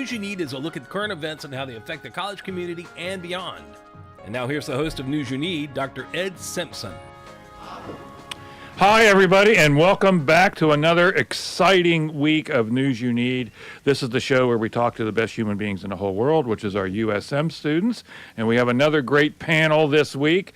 News You Need is a look at current events and how they affect the college community and beyond. And now here's the host of News You Need, Dr. Ed Simpson. Hi, everybody, and welcome back to another exciting week of News You Need. This is the show where we talk to the best human beings in the whole world, which is our USM students. And we have another great panel this week.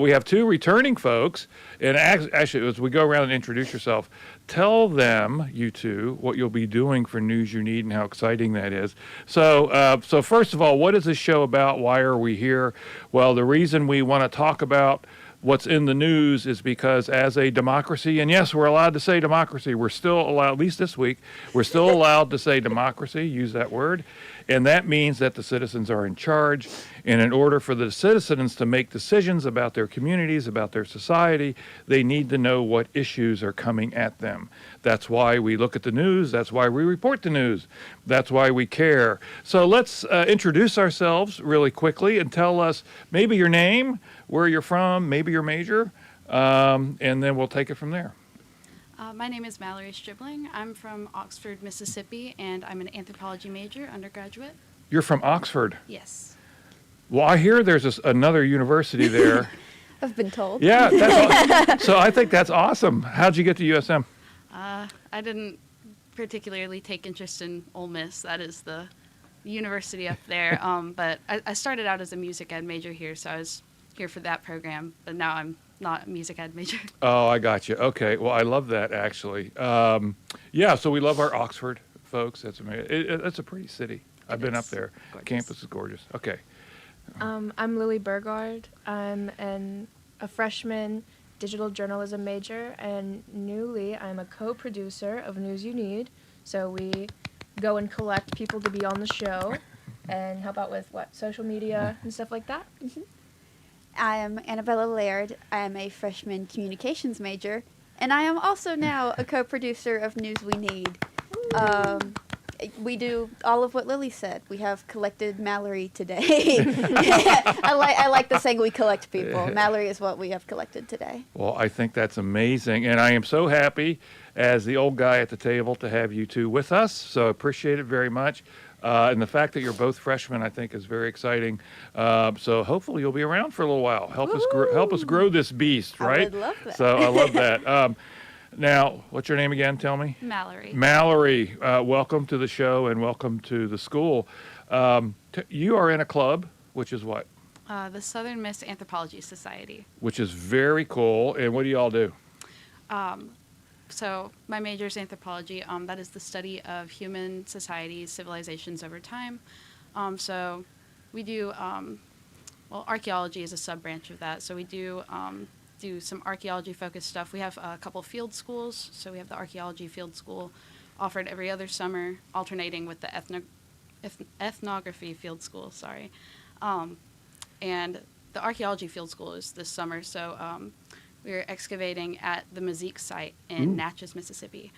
We have two returning folks. And actually, as we go around and introduce yourself, tell them, you two, what you'll be doing for News You Need and how exciting that is. So first of all, what is this show about? Why are we here? Well, the reason we want to talk about what's in the news is because as a democracy, and yes, we're allowed to say democracy, we're still allowed, at least this week, we're still allowed to say democracy, use that word, and that means that the citizens are in charge, and in order for the citizens to make decisions about their communities, about their society, they need to know what issues are coming at them. That's why we look at the news, that's why we report the news, that's why we care. So let's introduce ourselves really quickly and tell us maybe your name, where you're from, maybe your major, and then we'll take it from there. My name is Mallory Stribling. I'm from Oxford, Mississippi, and I'm an anthropology major, undergraduate. You're from Oxford? Yes. Well, I hear there's another university there. I've been told. Yeah, so I think that's awesome. How'd you get to USM? I didn't particularly take interest in Ole Miss. That is the university up there. But I started out as a music ed major here, so I was here for that program, but now I'm not a music ed major. Oh, I got you. Okay. Well, I love that, actually. Yeah, so we love our Oxford folks. That's amazing. It's a pretty city. I've been up there. Gorgeous. Campus is gorgeous. Okay. I'm Lily Burgard. I'm a freshman digital journalism major, and newly I'm a co-producer of News You Need. So we go and collect people to be on the show and help out with, social media and stuff like that. Mm-hmm. I am Annabella Laird. I am a freshman communications major, and I am also now a co-producer of News We Need. We do all of what Lily said. We have collected Mallory today. I like the saying we collect people. Mallory is what we have collected today. Well, I think that's amazing, and I am so happy as the old guy at the table to have you two with us, so appreciate it very much. And the fact that you're both freshmen, I think, is very exciting. So hopefully you'll be around for a little while. Help us grow this beast, right? I would love that. So I love that. Now, what's your name again? Tell me. Mallory. Mallory, welcome to the show and welcome to the school. You are in a club, which is what? The Southern Miss Anthropology Society. Which is very cool. And what do you all do? So my major is anthropology. That is the study of human societies, civilizations over time. So we do, archaeology is a sub-branch of that. So we do some archaeology-focused stuff. We have a couple field schools. So we have the archaeology field school offered every other summer, alternating with the ethnography field school, and the archaeology field school is this summer. So we're excavating at the Mazik site in Natchez, Mississippi.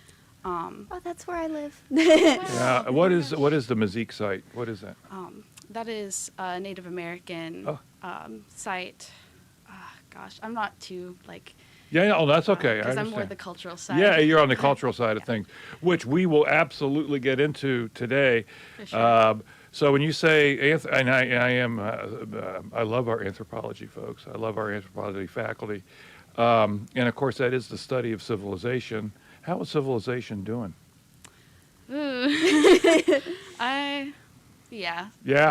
That's where I live. Yeah. What is the Mazik site? What is that? That is a Native American site. Gosh, I'm not too Yeah, that's okay. Because I'm more the cultural side. Yeah, you're on the cultural side of things, which we will absolutely get into today. For sure. So when you say, and I love our anthropology folks. I love our anthropology faculty. And of course, that is the study of civilization. How is civilization doing? Yeah.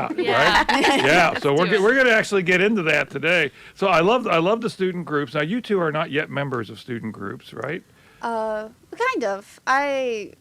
Right? Yeah. So we're going to actually get into that today. So I love the student groups. Now, you two are not yet members of student groups, right? Kind of. I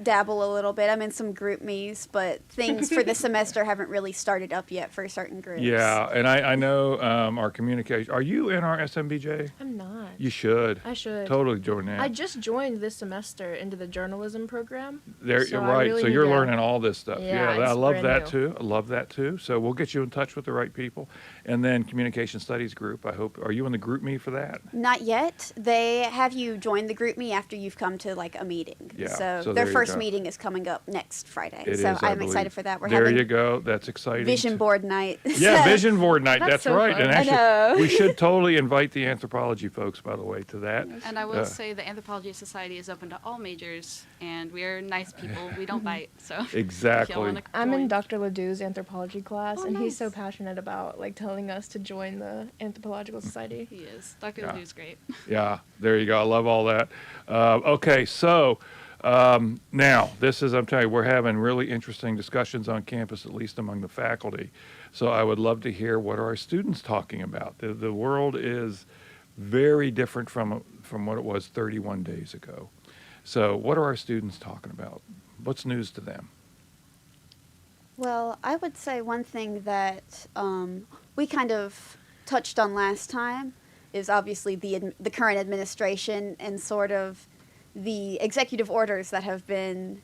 dabble a little bit. I'm in some group me's, but things for the semester haven't really started up yet for certain groups. Yeah, and I know our communication. Are you in our SMBJ? I'm not. You should. I should. Totally join that. I just joined this semester into the journalism program. You're right. Really so you're learning all this stuff. Yeah, I love that new. too. I love that too. So we'll get you in touch with the right people. And then communication studies group. I hope. Are you in the group me for that? Not yet. They have you join the group me after you've come to a meeting. Yeah. So there their you first first Okay. meeting is coming up next Friday. It so is, I I'm excited believe. for that. We're There having you go. That's exciting. vision board night. Yeah, So- vision board night. That's That's so right. fun. And I actually, know. we should totally invite the anthropology folks, by the way, to that. And I will say the Anthropology Society is open to all majors, and we're nice people. We don't bite, so if you Exactly. wanna I'm in join. Dr. Ledoux's anthropology class, Oh, and he's so nice. passionate about like telling us to join the anthropological society. He is. Dr. Yeah. Ledoux's great. Yeah, there you go. I love all that. Okay, so now this is, I'm telling you, we're having really interesting discussions on campus, at least among the faculty. So I would love to hear what are our students talking about. The world is very different from what it was 31 days ago. So what are our students talking about? What's news to them? Well, I would say one thing that we kind of touched on last time is obviously the current administration and sort of the executive orders that have been,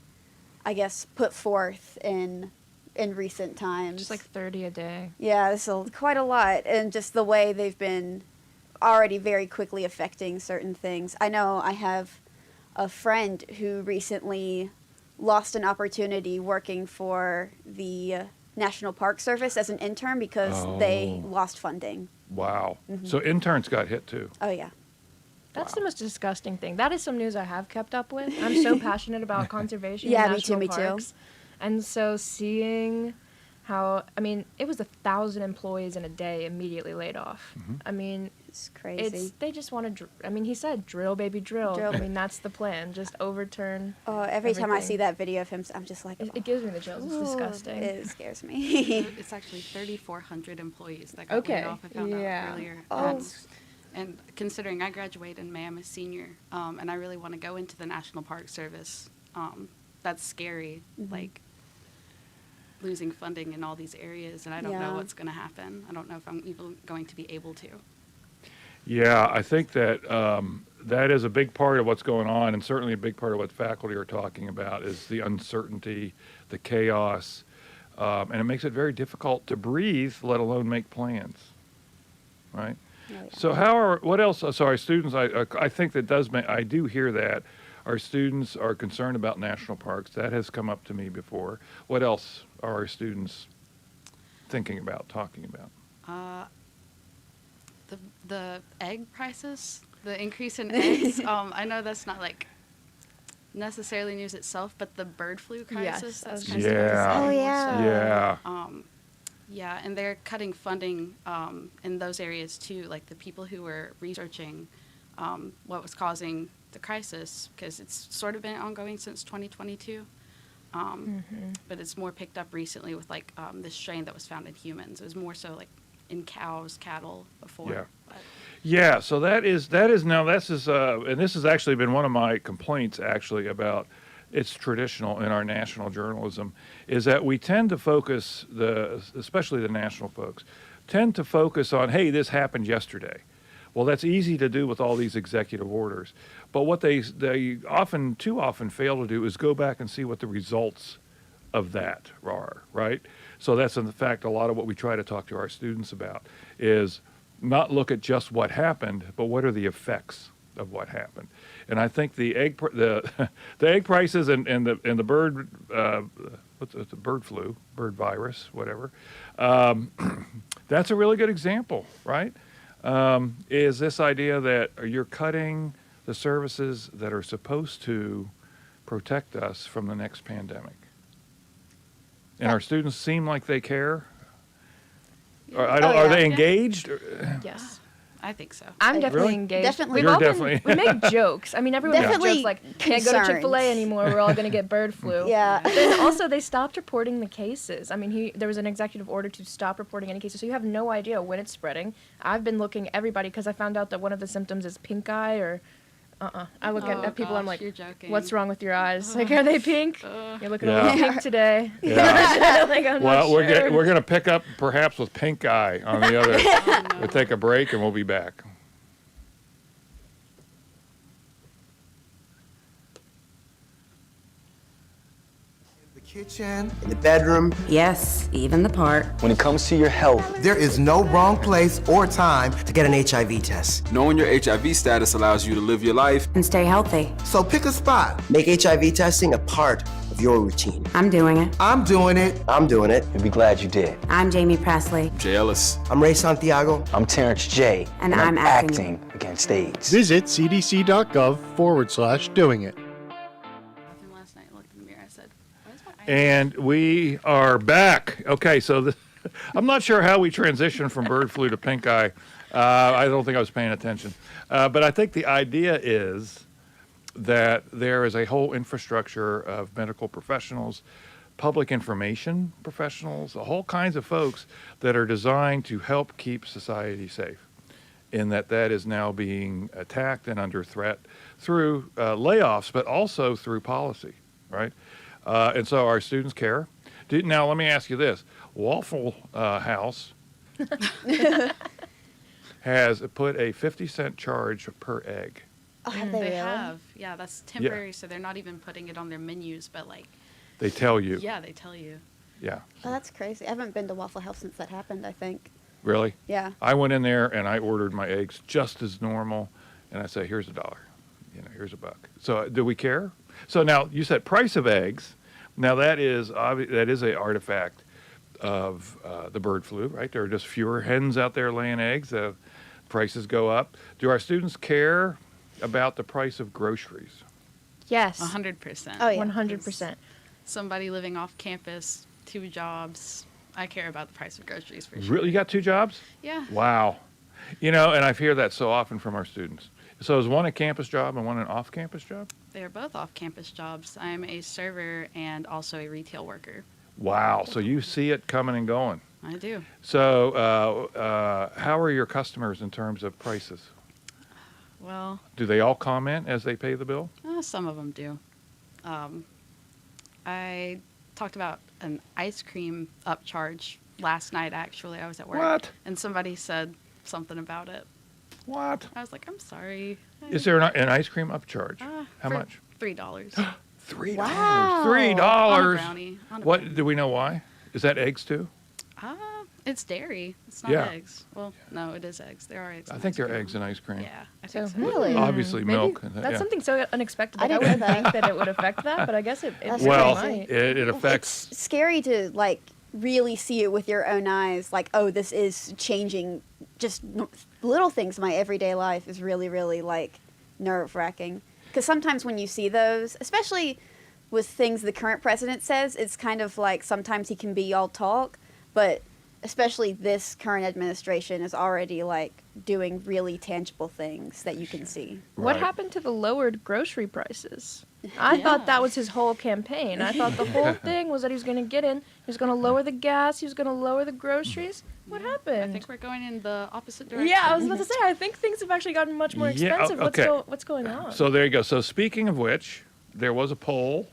I guess, put forth in recent times. Just like 30 a day. Yeah, this is quite a lot, and just the way they've been already very quickly affecting certain things. I know I have a friend who recently lost an opportunity working for the National Park Service as an intern because they Oh. lost funding. Wow. So interns got hit too. Oh, yeah. That's the most disgusting thing. That is some news I have kept up with. I'm so passionate about conservation Yeah, and me too, national me too. parks. And so seeing how, I mean, it was 1,000 employees in a day immediately laid off. I mean, It's crazy. they just want to, I mean, he said, drill, baby, drill. Drill. I mean, that's the plan. Just overturn. Oh, every time I everything. see that video of him, I'm just like, It gives me the chills. It's "Ooh," disgusting. It scares me. It's actually 3,400 employees that got Okay, laid off. I found yeah. out earlier. Oh. And considering I graduate in May, I'm a senior, and I really want to go into the National Park Service. That's scary, like losing funding in all these areas, and I don't Yeah. know what's going to happen. I don't know if I'm even going to be able to. Yeah, I think that that is a big part of what's going on, and certainly a big part of what faculty are talking about is the uncertainty, the chaos, and it makes it very difficult to breathe, let alone make plans, right? Oh, yeah. So what else? Sorry, students, I think that does make, I do hear that. Our students are concerned about national parks. That has come up to me before. What else are our thinking about, talking about? The egg prices, the increase in eggs. I know that's not like necessarily news itself, but the bird flu crisis. Yes, I That's was kind just of gonna say. Oh, yeah. Yeah. Yeah, and they're cutting funding in those areas too, like the people who were researching what was causing the crisis, because it's sort of been ongoing since 2022, but it's more picked up recently with like this strain that was found in humans. It was more so like in cows, cattle before. Yeah. But Yeah, so that is now this is and this has actually been one of my complaints actually about it's traditional in our national journalism is that we tend to focus especially the national folks tend to focus on, hey, this happened yesterday. Well, that's easy to do with all these executive orders, but what they too often fail to do is go back and see what the results of that are, right? So that's in fact a lot of what we try to talk to our students about is not look at just what happened, but what are the effects of what happened. And I think the egg prices and the bird what's the bird flu, bird virus, whatever. That's a really good example, right? Is this idea that you're cutting the services that are supposed to protect us from the next pandemic. And our students seem like they care. Or, Oh, are yeah. they engaged? Yes. I think so. I'm definitely Really? engaged. Definitely. You're all been- definitely- we make jokes. I mean, everyone makes Definitely jokes like, can't go to concerned. Chick-fil-A anymore. We're all going to get bird flu. Yeah. But then also, they stopped reporting the cases. I mean, there was an executive order to stop reporting any cases, so you have no idea when it's spreading. I've been looking at everybody because I found out that one of the symptoms is pink eye or I look Oh, at people, I'm gosh, like, you're joking. what's wrong with your eyes? Like, are they pink? You're looking a Yeah. little pink today. Yeah. Like, I'm Well, not we're sure. we're going to pick up perhaps with pink eye on the other. We'll take a break and we'll be back. The kitchen, in the bedroom. Yes, even the park. When it comes to your health, There is no wrong place or time to get an HIV test. Knowing your HIV status allows you to live your life And stay healthy. So pick a spot. Make HIV testing a part of your routine. I'm doing it. I'm doing it. I'm doing it. and be glad you did. I'm Jamie Presley. Jay Ellis. I'm Ray Santiago. I'm Terrence J. And I'm acting. against AIDS. Visit cdc.gov/doing it. And last night I looked in the mirror, I said, why is my eye? And we are back. Okay, so I'm not sure how we transitioned from bird flu to pink eye. I don't think I was paying attention. But I think the idea is that there is a whole infrastructure of medical professionals, public information professionals, a whole kinds of folks that are designed to help keep society safe. In that is now being attacked and under threat through layoffs, but also through policy, right? And so our students care. Now, let me ask you this. Waffle House has put a 50-cent charge per egg. Oh, have they They really? have. Yeah, that's temporary, so they're not even putting it on their menus, but like, They tell you. yeah, they tell you. Yeah. Oh, that's crazy. I haven't been to Waffle House since that happened, I think. Really? Yeah. I went in there and I ordered my eggs just as normal, and I say, here's $1. Here's $1. So do we care? So now you said price of eggs. Now that is a artifact of the bird flu, right? There are just fewer hens out there laying eggs. Prices go up. Do our students care about the price of groceries? Yes. 100%. Oh, yeah. 100%. Somebody living off campus, 2 jobs. I care about the price of groceries for sure. Really? You got 2 jobs? Yeah. Wow. And I hear that so often from our students. So is one a campus job and one an off-campus job? They are both off-campus jobs. I'm a server and also a retail worker. Wow. So you see it coming and going. I do. So how are your customers in terms of prices? Well, Do they all comment as they pay the bill? some of them do. I talked about an ice cream upcharge last night, actually. I was at work. What? And somebody said something about it. What? I was like, I'm sorry. Is there an ice cream upcharge? How How much? $3. $3. Wow. $3. On a brownie. On a What? brownie. Do we know why? Is that eggs too? It's dairy. It's not Yeah. eggs. Well, no, it is eggs. There are eggs. I in think ice they're cream. eggs and ice cream. Yeah, I So think so. Really? Obviously Maybe milk. That's yeah. something so unexpected. I Like, I didn't wouldn't know think that it would affect that, but I guess it That's Well, crazy. might. it affects. It's scary to like really see it with your own eyes. Like, oh, this is changing. Just little things in my everyday life is really, really like nerve-wracking. Because sometimes when you see those, especially with things the current president says, it's kind of like sometimes he can be all talk, but especially this current administration is already like doing really tangible things that you can see. What Right. happened to the lowered grocery prices? I thought that was his whole campaign. I thought the whole thing was that he was going to get in, he was going to lower the gas, he was going to lower the groceries. What happened? I think we're going in the opposite direction. Yeah, I was about to say, I think things have actually gotten much more Yeah, expensive. okay. What's going on? So there you go. So speaking of which, there was a poll.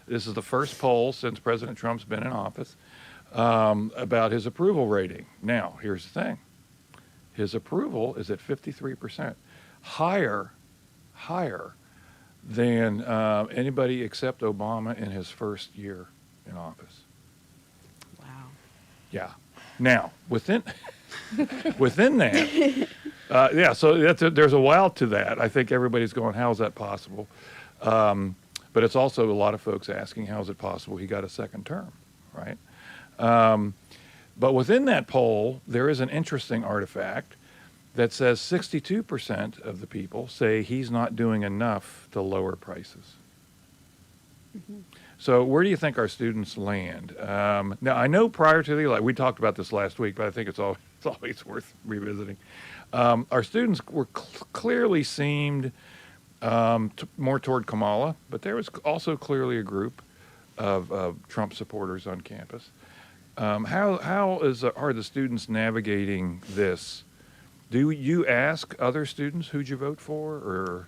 This is the first poll since President Trump's been in office about his approval rating. Now, here's the thing. His approval is at 53%, higher than anybody except Obama in his first year in office. Wow. Yeah. Now, within that, so there's a while to that. I think everybody's going, how is that possible? But it's also a lot of folks asking, how is it possible he got a second term, right? But within that poll, there is an interesting artifact that says 62% of the people say he's not doing enough to lower prices. Mm-hmm. So where do you think our students land? Now, I know prior to the election, we talked about this last week, but I think it's always worth revisiting. Our students were clearly seemed more toward Kamala, but there was also clearly a group of Trump supporters on campus. How are the students navigating this? Do you ask other students who'd you vote for or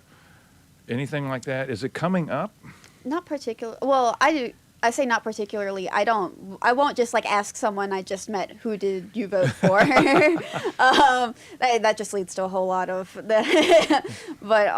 anything like that? Is it coming up? Not particular. Well, I do. I say not particularly. I won't just like ask someone I just met, who did you vote for? That just leads to a whole lot of that. But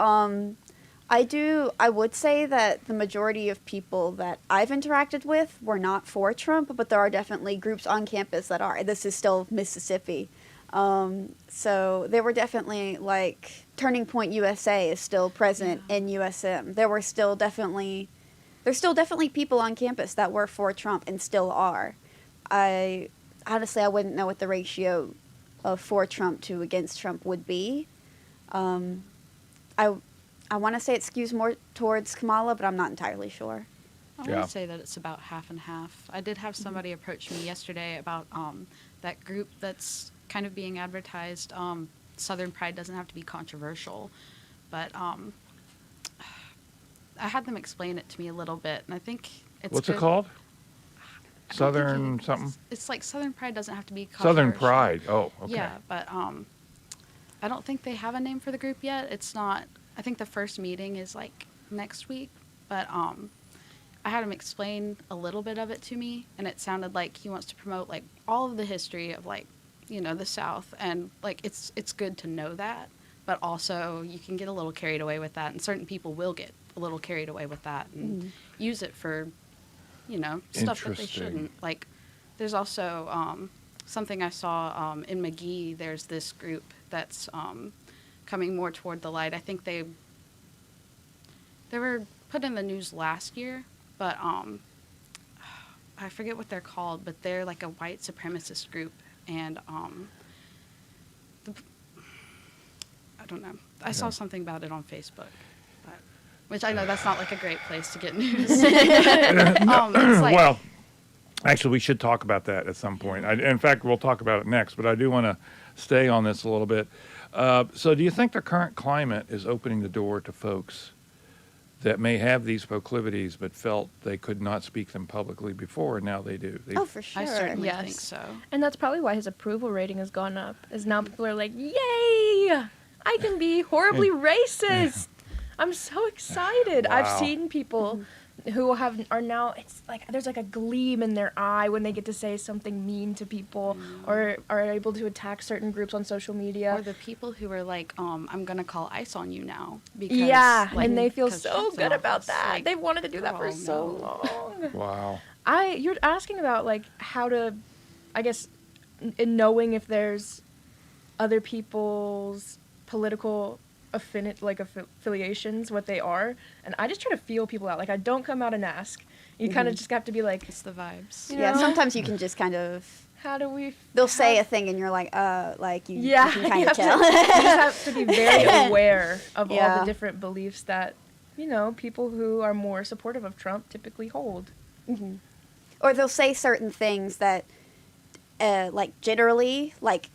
I would say that the majority of people that I've interacted with were not for Trump, but there are definitely groups on campus that are. This is still Mississippi. So there were definitely, like, Turning Point USA is still present in USM. There's still definitely people on campus that were for Trump and still are. Honestly, I wouldn't know what the ratio of for Trump to against Trump would be. I want to say it skews more towards Kamala, but I'm not entirely sure. I Yeah. would say that it's about half and half. I did have somebody approach me yesterday about that group that's kind of being advertised. Southern Pride doesn't have to be controversial, but I had them explain it to me a little bit, and I think it's What's good. it called? I don't think Southern it's- something? It's like Southern Pride doesn't have to be Southern controversial. Pride. Oh, okay. Yeah, but I don't think they have a name for the group yet. It's not. I think the first meeting is like next week, but I had him explain a little bit of it to me, and it sounded like he wants to promote like all of the history of like, you know, the South, and like it's good to know that, but also you can get a little carried away with that, and certain people will get a little carried away with that and use it for, you know, stuff that they Interesting. shouldn't. Like, there's also something I saw in McGee. There's this group that's coming more toward the light. I think they were put in the news last year, but I forget what they're called, but they're like a white supremacist group, and I don't know. I saw something about it on Facebook, but, which I know that's not like a great place to get news. It's like, Well, actually, we should talk about that at some point. In fact, we'll talk about it next, but I do want to stay on this a little bit. So do you think the current climate is opening the door to folks that may have these proclivities but felt they could not speak them publicly before, and now they do? Oh, for sure. I certainly Yes. think so. And that's probably why his approval rating has gone up. Is now people are like, "Yay! I can be horribly racist. I'm so excited." I've Wow. seen people who are now, it's like there's like a gleam in their eye when they get to say something mean to people or are able to attack certain groups on social media. Or the people who are like, I'm gonna call ICE on you now because Yeah, like, and they feel because so Trump's in good about office. that. Like, They've wanted to do that for girl, so no. long. Wow. You're asking about like how to, I guess, in knowing if there's other people's political affiliations, what they are, and I just try to feel people out. Like I don't come out and ask. You kind of just have to be like, It's the vibes. you Yeah, know, sometimes you can just kind of, how do we? they'll say a thing and you're like you, Yeah, you can kind you of have tell. to, you just have to be very aware of all Yeah. the different beliefs that, you know, people who are more supportive of Trump typically hold. Or they'll say certain things that, like, generally, like,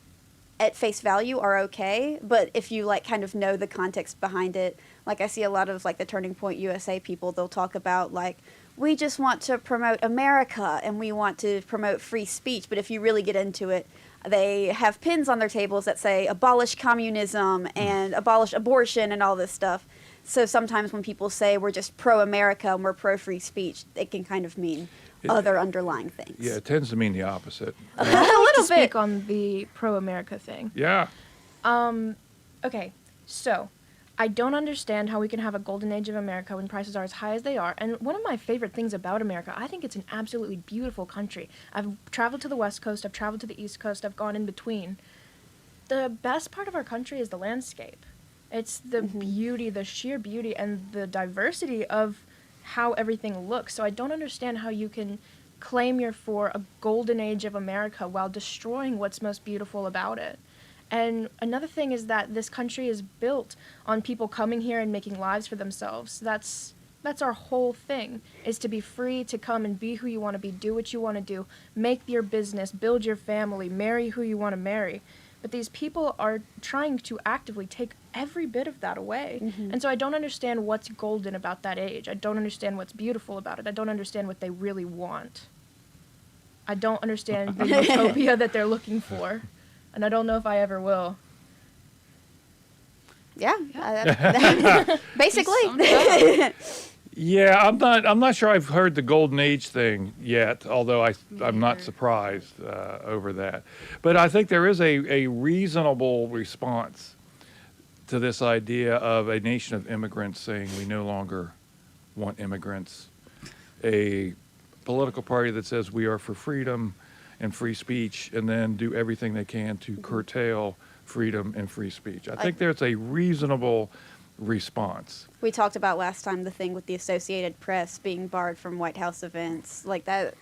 at face value are okay, but if you, like, kind of know the context behind it, like, I see a lot of, like, the Turning Point USA people, they'll talk about, like, we just want to promote America and we want to promote free speech, but if you really get into it, they have pins on their tables that say abolish communism and abolish abortion and all this stuff. So sometimes when people say we're just pro-America and we're pro-free speech, it can kind of mean other underlying things. Yeah, it tends to mean the opposite. A To little bit. speak on the pro-America thing. Yeah. Okay, so I don't understand how we can have a golden age of America when prices are as high as they are. And one of my favorite things about America, I think it's an absolutely beautiful country. I've traveled to the West Coast, I've traveled to the East Coast, I've gone in between. The best part of our country is the landscape. It's the beauty, the sheer beauty, and the diversity of how everything looks. So I don't understand how you can claim you're for a golden age of America while destroying what's most beautiful about it. And another thing is that this country is built on people coming here and making lives for themselves. That's our whole thing, is to be free to come and be who you want to be, do what you want to do, make your business, build your family, marry who you want to marry. But these people are trying to actively take every bit of that away. And so I don't understand what's golden about that age. I don't understand what's beautiful about it. I don't understand what they really want. I don't understand the utopia that they're looking for. And I don't know if I ever will. Yeah. Basically. Summed it up. Yeah, I'm not sure I've heard the golden age thing yet, although I'm not neither. surprised over that. But I think there is a reasonable response to this idea of a nation of immigrants saying we no longer want immigrants, a political party that says we are for freedom and free speech, and then do everything they can to curtail freedom and free speech. I think there's a reasonable response. We talked about last time the thing with the Associated Press being barred from White House events. Like that,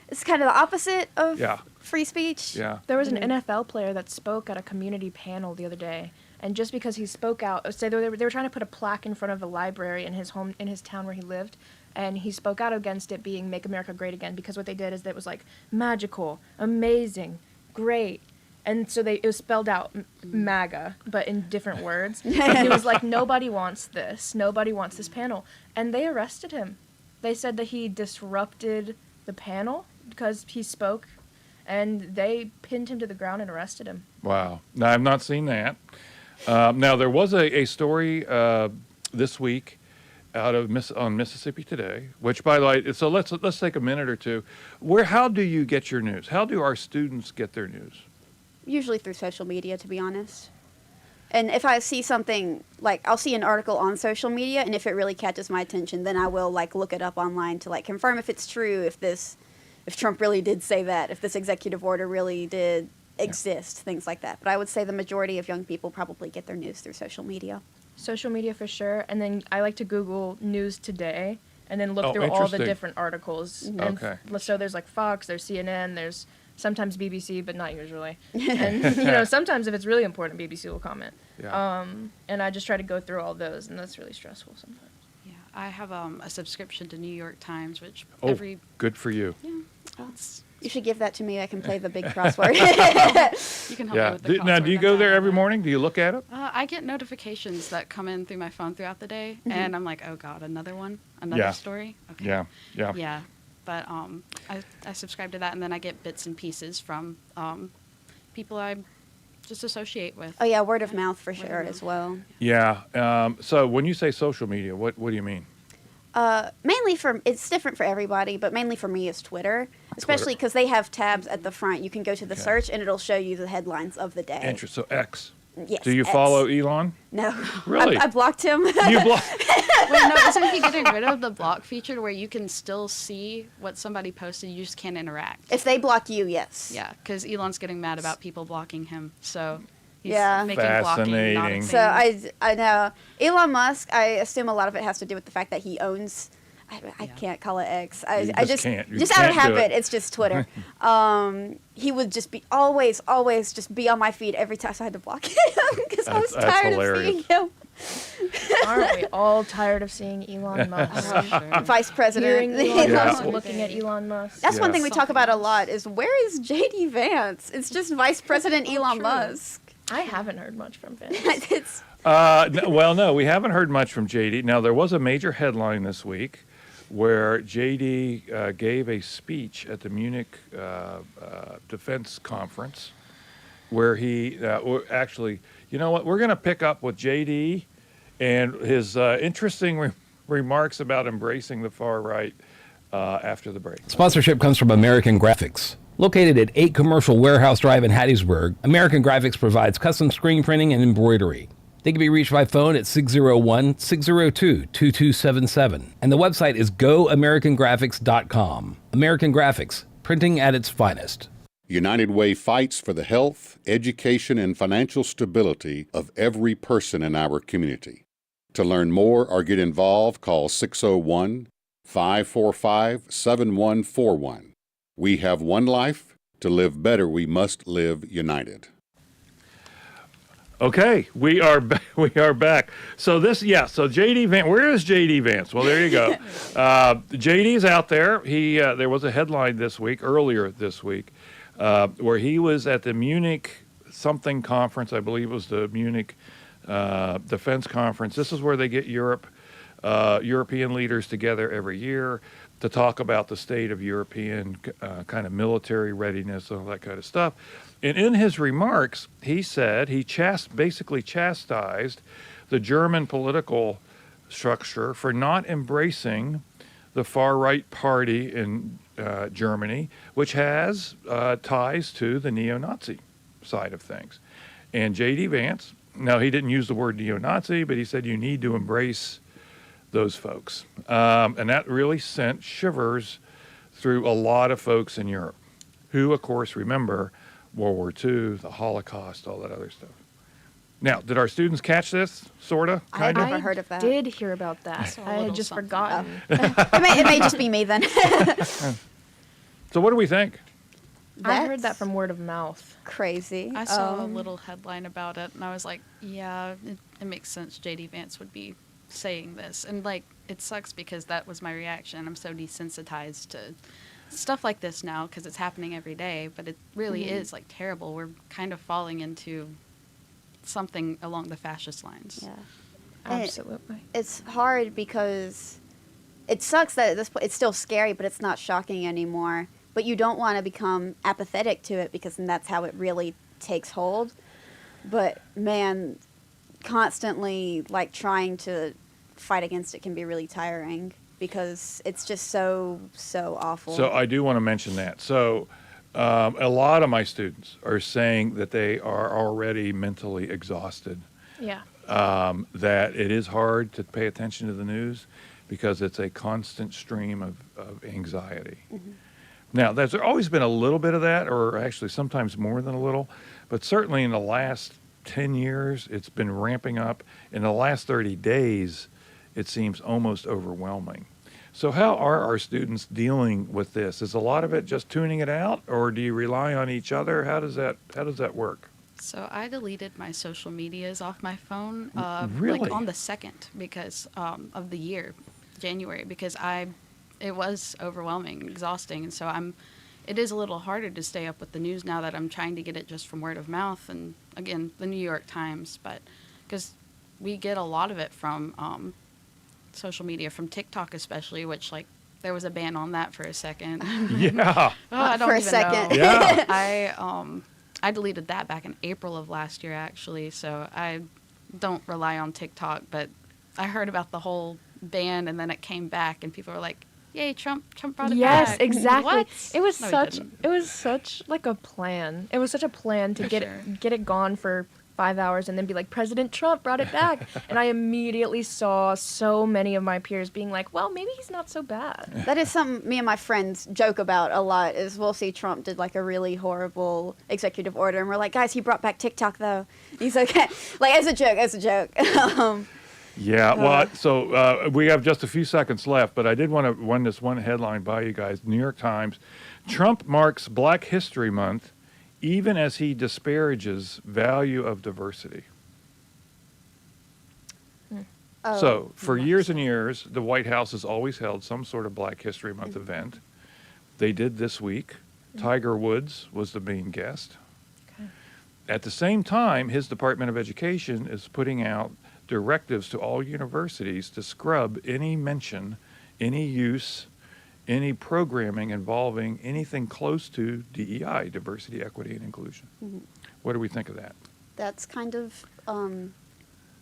it's kind of the opposite of free speech. Yeah. There was an NFL player that spoke at a community panel the other day, and just because he spoke out, say they were trying to put a plaque in front of a library in his town where he lived, and he spoke out against it being "Make America Great Again," because what they did is that it was like magical, amazing, great. And so it was spelled out MAGA, but in different words. And it was like, nobody wants this. Nobody wants this panel. And they arrested him. They said that he disrupted the panel because he spoke, and they pinned him to the ground and arrested him. Wow. Now, I've not seen that. Now, there was a story this week out of on Mississippi Today, which, by the way, so let's take a minute or two. How do you get your news? How do our students get their news? Usually through social media, to be honest. And if I see something, like, I'll see an article on social media, and if it really catches my attention, then I will, like, look it up online to, like, confirm if it's true, if Trump really did say that, if this executive order really did exist, things like that. But I would say the majority of young people probably get their news through social media. Social media for sure, and then I like to Google News Today, and then look through all the interesting. different articles. And so there's, like, Fox, there's CNN, there's sometimes BBC, but not usually. And, sometimes if it's really important, BBC will comment. Yeah. And I just try to go through all those, and that's really stressful sometimes. Yeah, I have a subscription to New York Times, which good for you. Yeah, you should give that to me. I can play the big crossword. You can help me with the crossword. Now, do you go there every morning? Do you look at it? I get notifications that come in through my phone throughout the day, and I'm like, oh God, another one, another story. Okay. Yeah. But I subscribe to that, and then I get bits and pieces from people I just associate with. Oh, yeah, word of mouth for sure as well. Yeah. So when you say social media, what do you mean? Mainly it's different for everybody, but mainly for me is Twitter, especially because they have tabs at the front. You can go to the search, and it'll show you the headlines of the day. Interesting. So X. Yes. Do you X. follow Elon? No. Really? I blocked him. You blocked? Wait, no, isn't he getting rid of the block feature where you can still see what somebody posted, you just can't interact? If they block you, yes. Yeah, because Elon's getting mad about people blocking him, so he's making Fascinating. blocking not a thing. So I know. Elon Musk, I assume a lot of it has to do with the fact that he owns... I can't call it X. I just can't. You just out of can't do habit. It's just Twitter. He would just be always just be on my feed every time, so I had to block him because I was tired of seeing him. Aren't we all tired of seeing Elon Musk? Vice President. Hearing Elon Musk, looking at Elon Musk. That's one thing we talk about a lot is where is J.D. Vance? It's just Vice President Elon Musk. I haven't heard much from Vance. No, we haven't heard much from J.D. Now, there was a major headline this week where J.D. gave a speech at the Munich Defense Conference where he actually, you know what, we're going to pick up with J.D. and his interesting remarks about embracing the far right after the break. Sponsorship comes from American Graphics. Located at 8 Commercial Warehouse Drive in Hattiesburg, American Graphics provides custom screen printing and embroidery. They can be reached by phone at 601-602-2277. And the website is goamericangraphics.com. American Graphics, printing at its finest. United Way fights for the health, education, and financial stability of every person in our community. To learn more or get involved, call 601-545-7141. We have one life. To live better, we must live united. Okay, we are back. So so J.D. Vance, where is J.D. Vance? Well, there you go. J.D.'s out there. There was a headline earlier this week, where he was at the Munich something conference. I believe it was the Munich Defense Conference. This is where they get European leaders together every year to talk about the state of European kind of military readiness and all that kind of stuff. And in his remarks, he said he basically chastised the German political structure for not embracing the far-right party in Germany, which has ties to the neo-Nazi side of things. And J.D. Vance No, he didn't use the word neo-Nazi, but he said you need to embrace those folks. And that really sent shivers through a lot of folks in Europe who, of course, remember World War II, the Holocaust, all that other stuff. Now, did our students catch this, sort of? I had never heard of that. did hear about that. saw a I had little just something. forgotten. It may just be me then. So what do we think? I heard that from word of mouth. Crazy. I saw a little headline about it, and I was like, yeah, it makes sense J.D. Vance would be saying this. And, like, it sucks because that was my reaction. I'm so desensitized to stuff like this now because it's happening every day, but it really is, like, terrible. We're kind of falling into something along the fascist lines. Yeah. Absolutely. It's hard because it sucks that at this point it's still scary, but it's not shocking anymore. But you don't want to become apathetic to it because then that's how it really takes hold. But man, constantly like trying to fight against it can be really tiring because it's just so awful. So I do want to mention that. So a lot of my students are saying that they are already mentally exhausted, Yeah. that it is hard to pay attention to the news because it's a constant stream of anxiety. Now, there's always been a little bit of that, or actually sometimes more than a little, but certainly in the last 10 years, it's been ramping up. In the last 30 days, it seems almost overwhelming. So how are our students dealing with this? Is a lot of it just tuning it out, or do you rely on each other? How does that work? So I deleted my social medias off my phone, Really? like on the 2nd because of the year, January, because it was overwhelming, exhausting, and so it is a little harder to stay up with the news now that I'm trying to get it just from word of mouth and again the New York Times, but because we get a lot of it from social media, from TikTok especially, which like there was a ban on that for a second. Yeah. I don't For a even second. know. Yeah. I deleted that back in April of last year actually, so I don't rely on TikTok, but I heard about the whole ban and then it came back and people were like, yay, Trump brought it back. Yes, exactly. What? It was No, he such didn't. it was such like a plan. It was such a plan to For get sure. get it gone for 5 hours and then be like, President Trump brought it back. And I immediately saw so many of my peers being like, well, maybe he's not so bad. That is something me and my friends joke about a lot, is we'll see Trump did like a really horrible executive order and we're like, guys, he brought back TikTok though. He's like, like as a joke. Yeah, well, so we have just a few seconds left, but I did want to run this one headline by you guys. New York Times, Trump marks Black History Month even as he disparages value of diversity. So for years and years, the White House has always held some sort of Black History Month event. They did this week. Tiger Woods was the main guest. Okay. At the same time, his Department of Education is putting out directives to all universities to scrub any mention, any use, any programming involving anything close to DEI, diversity, equity, and inclusion. What do we think of that? That's kind of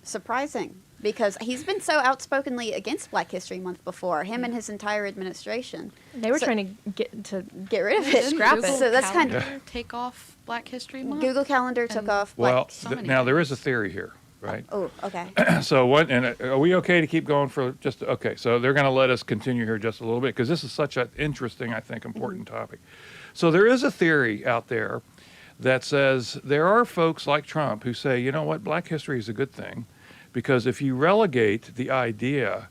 surprising because he's been so outspokenly against Black History Month before, him and his entire administration. They were So- trying to Get rid of it. Scrap it. Google So that's kind of Calendar take off Black History Month. Google Calendar took And- off. Well, so many now there is a things. theory here, right? Oh, okay. So what? And are we okay to keep going for just? Okay, so they're going to let us continue here just a little bit because this is such an interesting, I think, important topic. So there is a theory out there that says there are folks like Trump who say, you know what, Black history is a good thing because if you relegate the idea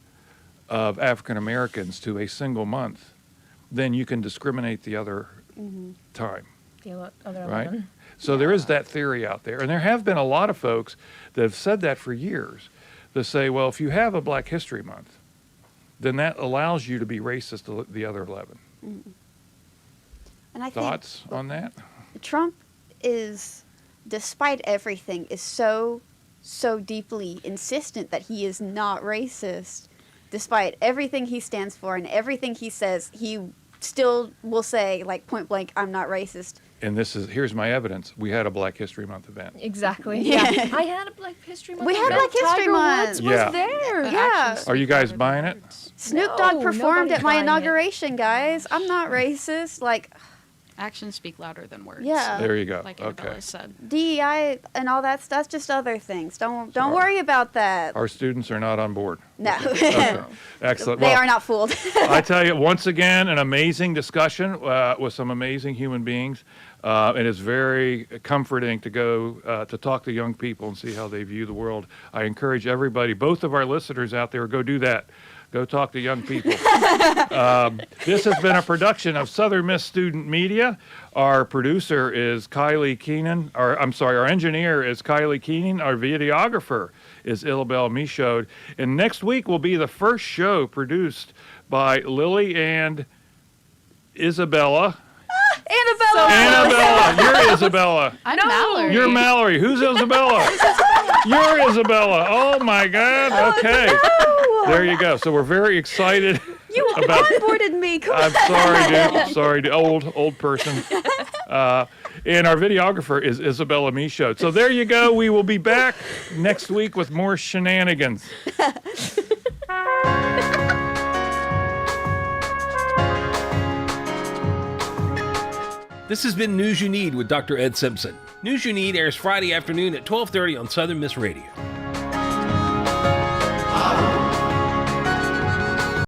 of African Americans to a single month, then you can discriminate the other time. the other Right? 11. So there is that theory out there. And there have been a lot of folks that have said that for years. That say, well, if you have a Black History Month, then that allows you to be racist to the other 11. And I Thoughts on that? think Trump is, despite everything, is so deeply insistent that he is not racist. Despite everything he stands for and everything he says, he still will say, like, point blank, I'm not racist. And here's my evidence. We had a Black History Month event. Exactly. Yeah. I had a Black History Month. We had event. Black History Tiger Month. Woods Yeah. was there. Yeah. Are you guys buying it? Snoop No, Dogg performed nobody's at my buying it. inauguration, guys. I'm not racist. Like, Actions speak louder than words. Yeah. There you go. Like Okay. Annabella said. DEI and all that stuff, just other things. Don't worry about that. Our students are not on board. No. Okay. Excellent. They Well, are not fooled. I tell you, once again, an amazing discussion with some amazing human beings. It is very comforting to go to talk to young people and see how they view the world. I encourage everybody, both of our listeners out there, go do that. Go talk to young people. This has been a production of Southern Miss Student Media. Our producer is Kylie Keenan. Our engineer is Kylie Keenan. Our videographer is Illabelle Michaud. And next week will be the first show produced by Lily and Isabella. Annabella, you're Isabella. I'm Mallory. You're Mallory. Who's Isabella? You're Isabella. Oh my God. Okay. There you go. So we're very excited. You onboarded me. Come on. I'm sorry, dude. Old person. And our videographer is Isabella Michaud. So there you go. We will be back next week with more shenanigans. This has been News You Need with Dr. Ed Simpson. News You Need airs Friday afternoon at 12:30 on Southern Miss Radio.